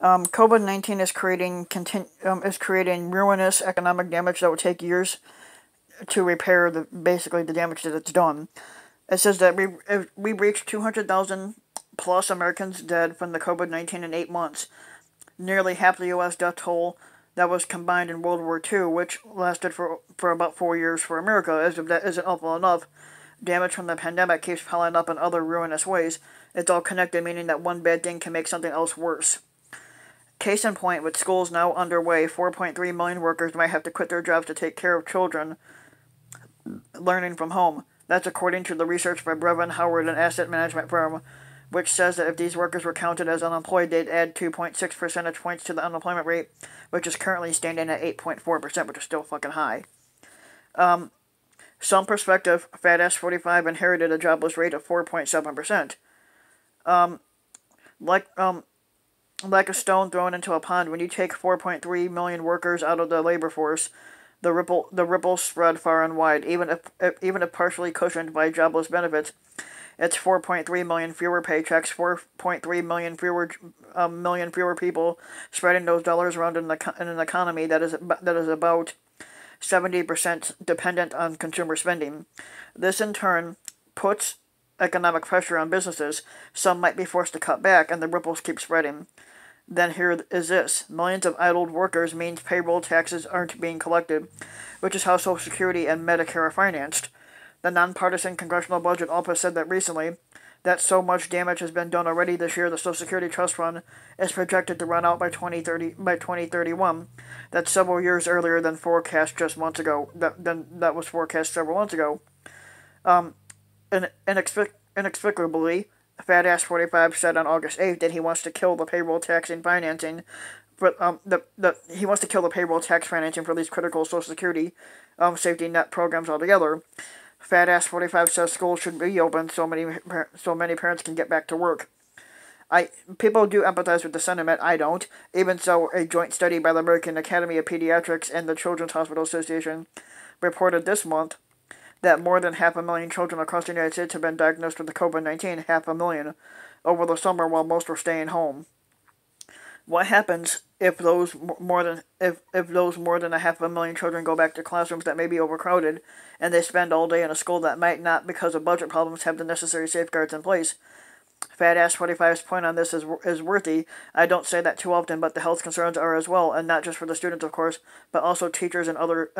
COVID-19 is creating ruinous economic damage that will take years to repair basically the damage that it's done. It says that we reached 200,000 plus Americans dead from the COVID-19 in 8 months, nearly half the U.S. death toll that was combined in World War II, which lasted for about 4 years for America. As if that isn't awful enough, damage from the pandemic keeps piling up in other ruinous ways. It's all connected, meaning that one bad thing can make something else worse. Case in point, with schools now underway, 4.3 million workers might have to quit their jobs to take care of children learning from home. That's according to the research by Brevin Howard, an asset management firm, which says that if these workers were counted as unemployed, they'd add 2.6 percentage points to the unemployment rate, which is currently standing at 8.4%, which is still fucking high. Some perspective, Fat Ass 45 inherited a jobless rate of 4.7%. Like like a stone thrown into a pond, when you take 4.3 million workers out of the labor force, the ripples spread far and wide. Even if partially cushioned by jobless benefits, it's 4.3 million fewer paychecks, 4.3 million fewer people spreading those dollars around in an economy that is about 70% dependent on consumer spending. This in turn puts economic pressure on businesses. Some might be forced to cut back, and the ripples keep spreading. Then here is this. Millions of idled workers means payroll taxes aren't being collected, which is how Social Security and Medicare are financed. The nonpartisan Congressional Budget Office said that recently that so much damage has been done already this year the Social Security Trust Fund is projected to run out by 2031. That's several years earlier than forecast just months ago. That was forecast several months ago. Inexplicably, Fat Ass 45 said on August 8th that he wants to kill the payroll tax and financing. But he wants to kill the payroll tax financing for these critical Social Security safety net programs altogether. Fat Ass 45 says schools should be open so many parents can get back to work. People do empathize with the sentiment. I don't. Even so, a joint study by the American Academy of Pediatrics and the Children's Hospital Association reported this month that more than 500,000 children across the United States have been diagnosed with the COVID-19, 500,000, over the summer while most were staying home. What happens if those more than 500,000 children go back to classrooms that may be overcrowded, and they spend all day in a school that might not, because of budget problems, have the necessary safeguards in place? Fat Ass 45's point on this is worthy. I don't say that too often, but the health concerns are as well, and not just for the students, of course, but also teachers and other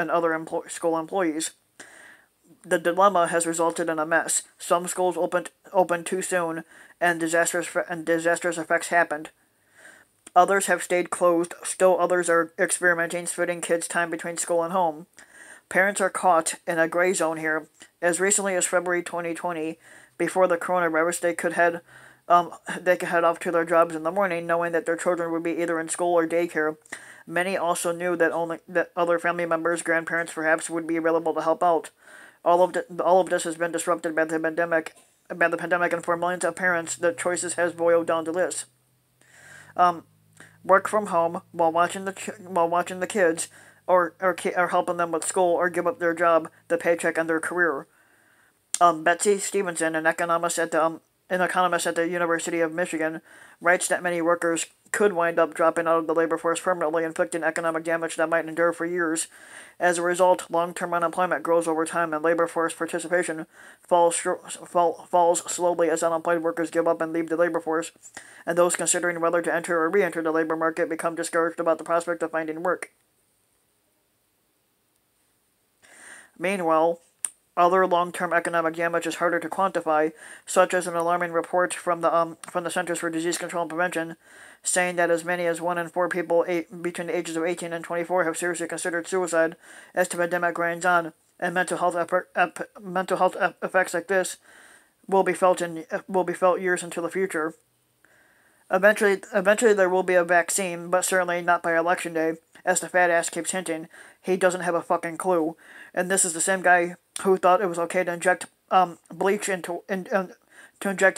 school employees. The dilemma has resulted in a mess. Some schools opened too soon, and disastrous effects happened. Others have stayed closed. Still others are experimenting, splitting kids' time between school and home. Parents are caught in a gray zone here. As recently as February 2020, before the coronavirus, they could head off to their jobs in the morning, knowing that their children would be either in school or daycare. Many also knew that other family members, grandparents perhaps, would be available to help out. All of this has been disrupted by the pandemic, and for millions of parents, the choices has boiled down to this: work from home while watching the kids, or helping them with school, or give up their job, the paycheck, and their career. Betsy Stevenson, an economist at the University of Michigan, writes that many workers could wind up dropping out of the labor force permanently, inflicting economic damage that might endure for years. As a result, long-term unemployment grows over time, and labor force participation falls slowly as unemployed workers give up and leave the labor force, and those considering whether to enter or re-enter the labor market become discouraged about the prospect of finding work. Meanwhile, other long-term economic damage is harder to quantify, such as an alarming report from the Centers for Disease Control and Prevention, saying that as many as 1 in 4 people between the ages of 18 and 24 have seriously considered suicide as the pandemic grinds on, and mental health effects like this will be felt years into the future. Eventually there will be a vaccine, but certainly not by election day, as the fat ass keeps hinting. He doesn't have a fucking clue. And this is the same guy who thought it was okay to inject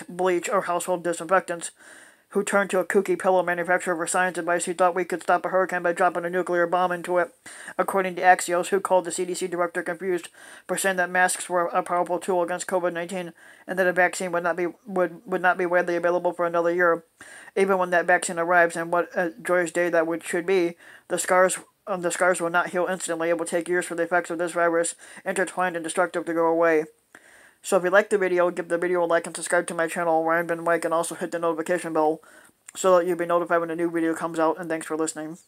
bleach or household disinfectants who turned to a kooky pillow manufacturer for science advice, who thought we could stop a hurricane by dropping a nuclear bomb into it, according to Axios, who called the CDC director confused for saying that masks were a powerful tool against COVID-19 and that a vaccine would not be widely available for another year. Even when that vaccine arrives, and what a joyous day that should be, the scars will not heal instantly. It will take years for the effects of this virus, intertwined and destructive, to go away. So if you like the video, give the video a like and subscribe to my channel, Ryan Ben Mike, and also hit the notification bell so that you'll be notified when a new video comes out, and thanks for listening.